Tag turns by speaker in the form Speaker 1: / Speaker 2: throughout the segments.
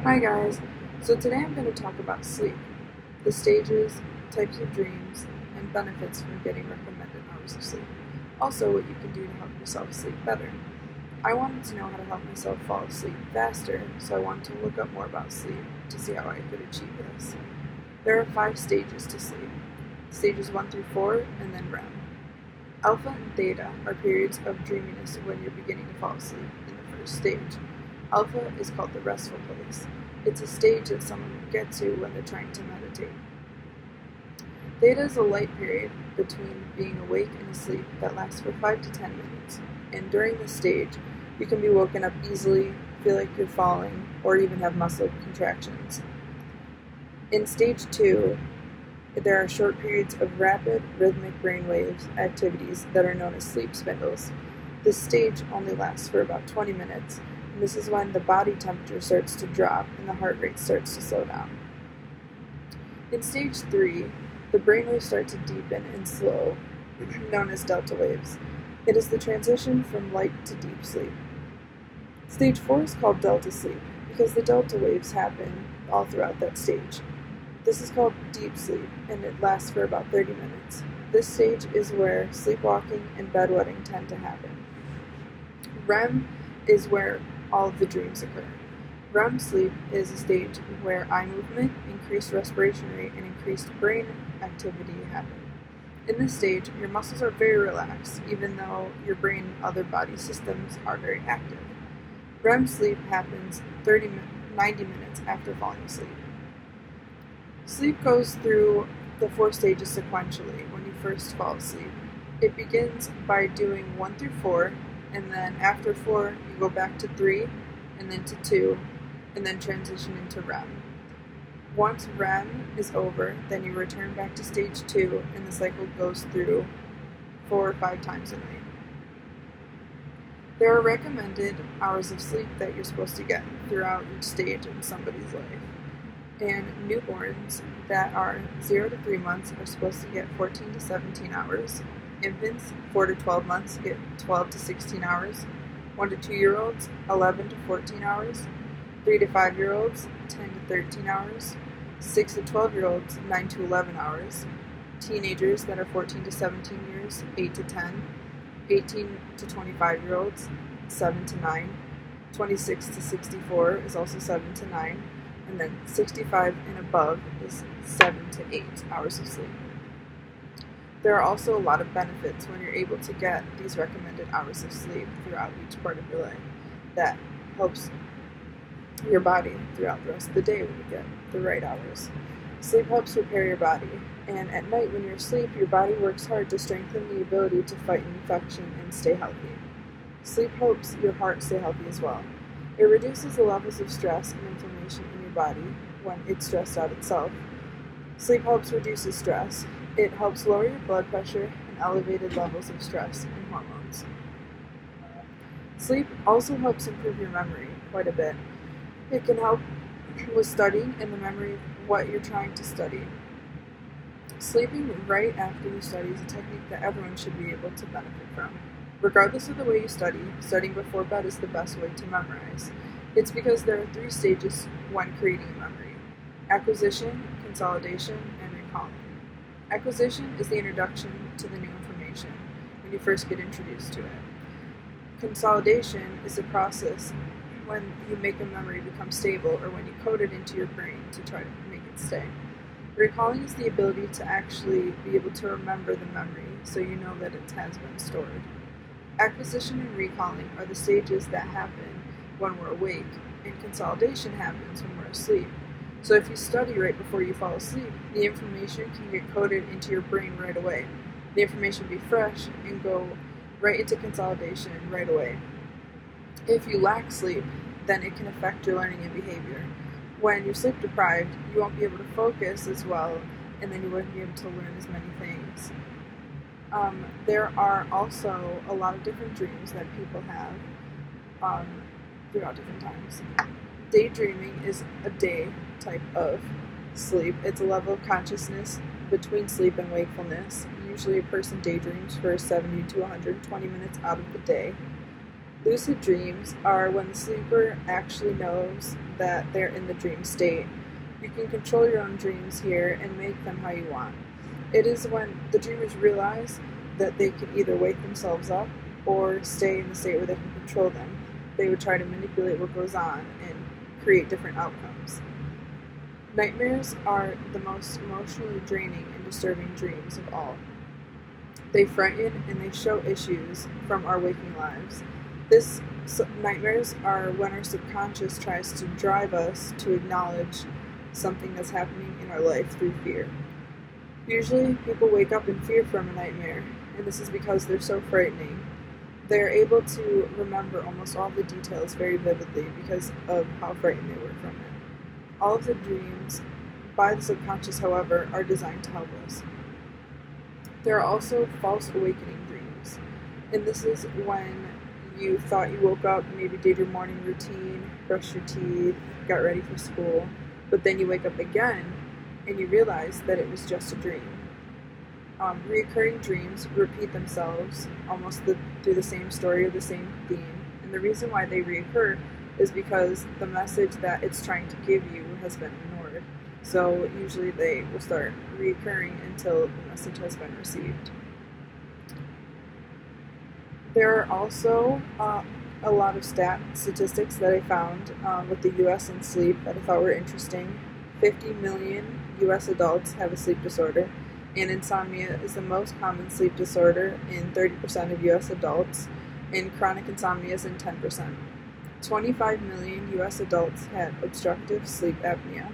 Speaker 1: Hi guys, so today I'm going to talk about sleep, the stages, types of dreams, and benefits from getting recommended hours of sleep. Also, what you can do to help yourself sleep better. I wanted to know how to help myself fall asleep faster, so I wanted to look up more about sleep to see how I could achieve this. There are 5 stages to sleep, stages 1 through 4, and then REM. Alpha and theta are periods of dreaminess when you're beginning to fall asleep in the first stage. Alpha is called the restful place. It's a stage that someone would get to when they're trying to meditate. Theta is a light period between being awake and asleep that lasts for 5 to 10 minutes. And during this stage, you can be woken up easily, feel like you're falling, or even have muscle contractions. In stage 2, there are short periods of rapid, rhythmic brainwaves activities that are known as sleep spindles. This stage only lasts for about 20 minutes, and this is when the body temperature starts to drop and the heart rate starts to slow down. In stage 3, the brainwaves start to deepen and slow, known as delta waves. It is the transition from light to deep sleep. Stage 4 is called delta sleep because the delta waves happen all throughout that stage. This is called deep sleep, and it lasts for about 30 minutes. This stage is where sleepwalking and bedwetting tend to happen. REM is where all of the dreams occur. REM sleep is a stage where eye movement, increased respiration rate, and increased brain activity happen. In this stage, your muscles are very relaxed, even though your brain and other body systems are very active. REM sleep happens 90 minutes after falling asleep. Sleep goes through the 4 stages sequentially when you first fall asleep. It begins by doing 1 through 4, and then after 4, you go back to 3, and then to 2, and then transition into REM. Once REM is over, then you return back to stage 2, and the cycle goes through 4 or 5 times a night. There are recommended hours of sleep that you're supposed to get throughout each stage in somebody's life. And newborns that are 0 to 3 months are supposed to get 14 to 17 hours. Infants, 4 to 12 months, get 12 to 16 hours. 1 to 2-year-olds, 11 to 14 hours. 3 to 5-year-olds, 10 to 13 hours. 6 to 12-year-olds, 9 to 11 hours. Teenagers that are 14 to 17 years, 8 to 10. 18 to 25-year-olds, 7 to 9. 26 to 64 is also 7 to 9. And then 65 and above is 7 to 8 hours of sleep. There are also a lot of benefits when you're able to get these recommended hours of sleep throughout each part of your life that helps your body throughout the rest of the day when you get the right hours. Sleep helps repair your body, and at night when you're asleep, your body works hard to strengthen the ability to fight infection and stay healthy. Sleep helps your heart stay healthy as well. It reduces the levels of stress and inflammation in your body when it's stressed out itself. Sleep helps reduce stress. It helps lower your blood pressure and elevated levels of stress and hormones. Sleep also helps improve your memory quite a bit. It can help with studying and the memory of what you're trying to study. Sleeping right after you study is a technique that everyone should be able to benefit from. Regardless of the way you study, studying before bed is the best way to memorize. It's because there are 3 stages when creating a memory: acquisition, consolidation, and recalling. Acquisition is the introduction to the new information when you first get introduced to it. Consolidation is the process when you make a memory become stable or when you code it into your brain to try to make it stay. Recalling is the ability to actually be able to remember the memory so you know that it has been stored. Acquisition and recalling are the stages that happen when we're awake, and consolidation happens when we're asleep. So if you study right before you fall asleep, the information can get coded into your brain right away. The information will be fresh and go right into consolidation right away. If you lack sleep, then it can affect your learning and behavior. When you're sleep deprived, you won't be able to focus as well, and then you wouldn't be able to learn as many things. There are also a lot of different dreams that people have throughout different times. Daydreaming is a day type of sleep. It's a level of consciousness between sleep and wakefulness. Usually a person daydreams for 70 to 120 minutes out of the day. Lucid dreams are when the sleeper actually knows that they're in the dream state. You can control your own dreams here and make them how you want. It is when the dreamers realize that they can either wake themselves up or stay in the state where they can control them. They would try to manipulate what goes on and create different outcomes. Nightmares are the most emotionally draining and disturbing dreams of all. They frighten and they show issues from our waking lives. Nightmares are when our subconscious tries to drive us to acknowledge something that's happening in our life through fear. Usually, people wake up in fear from a nightmare, and this is because they're so frightening. They're able to remember almost all the details very vividly because of how frightened they were from it. All of the dreams by the subconscious, however, are designed to help us. There are also false awakening dreams, and this is when you thought you woke up, maybe did your morning routine, brushed your teeth, got ready for school, but then you wake up again and you realize that it was just a dream. Reoccurring dreams repeat themselves almost through the same story or the same theme, and the reason why they reoccur is because the message that it's trying to give you has been ignored. So usually they will start reoccurring until the message has been received. There are also a lot of statistics that I found with the U.S. and sleep that I thought were interesting. 50 million U.S. adults have a sleep disorder, and insomnia is the most common sleep disorder in 30% of U.S. adults, and chronic insomnia is in 10%. 25 million U.S. adults have obstructive sleep apnea.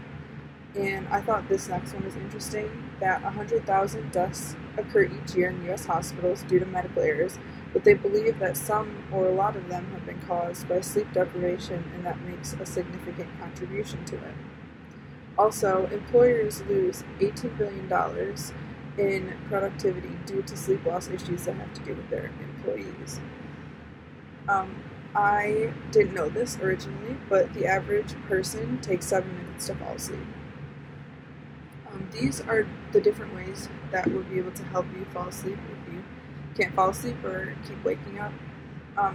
Speaker 1: And I thought this next one was interesting, that 100,000 deaths occur each year in U.S. hospitals due to medical errors, but they believe that some or a lot of them have been caused by sleep deprivation, and that makes a significant contribution to it. Also, employers lose $18 billion in productivity due to sleep loss issues that have to do with their employees. I didn't know this originally, but the average person takes 7 minutes to fall asleep. These are the different ways that will be able to help you fall asleep if you can't fall asleep or keep waking up.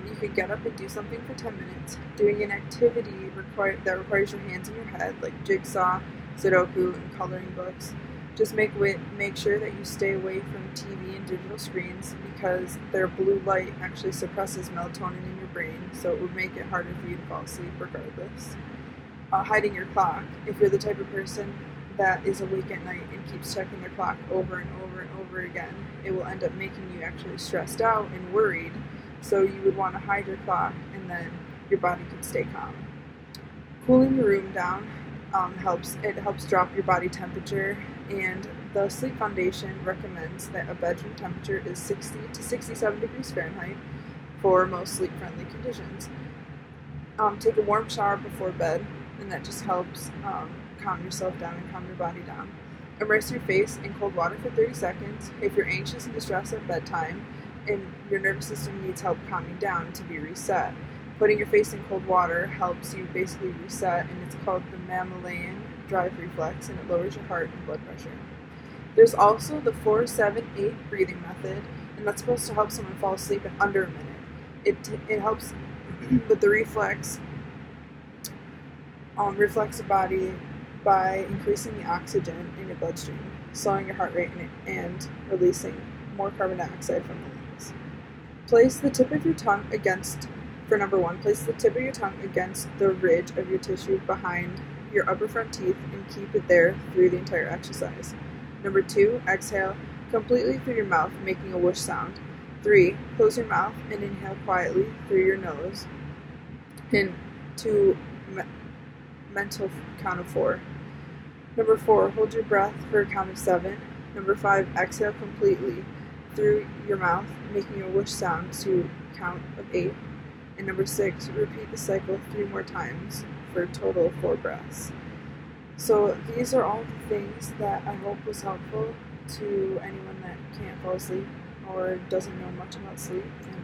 Speaker 1: You could get up and do something for 10 minutes, doing an activity that requires your hands and your head, like jigsaw, Sudoku, and coloring books. Just make sure that you stay away from TV and digital screens because their blue light actually suppresses melatonin in your brain, so it would make it harder for you to fall asleep regardless. Hiding your clock. If you're the type of person that is awake at night and keeps checking their clock over and over and over again, it will end up making you actually stressed out and worried, so you would want to hide your clock and then your body could stay calm. Cooling your room down helps drop your body temperature, and the Sleep Foundation recommends that a bedroom temperature is 60 to 67 degrees Fahrenheit for most sleep-friendly conditions. Take a warm shower before bed, and that just helps calm yourself down and calm your body down. Immerse your face in cold water for 30 seconds if you're anxious and distressed at bedtime and your nervous system needs help calming down to be reset. Putting your face in cold water helps you basically reset, and it's called the mammalian drive reflex, and it lowers your heart and blood pressure. There's also the 4-7-8 breathing method, and that's supposed to help someone fall asleep in under a minute. It helps with the reflex the body by increasing the oxygen in your bloodstream, slowing your heart rate, and releasing more carbon dioxide from the lungs. Place the tip of your tongue against the ridge of your tissue behind your upper front teeth and keep it there through the entire exercise. Number 2, exhale completely through your mouth, making a whoosh sound. 3, close your mouth and inhale quietly through your nose. And 2, mental count of 4. Number 4, hold your breath for a count of 7. Number 5, exhale completely through your mouth, making a whoosh sound to count of 8. And number 6, repeat the cycle 3 more times for a total of 4 breaths. So these are all the things that I hope was helpful to anyone that can't fall asleep or doesn't know much about sleep. And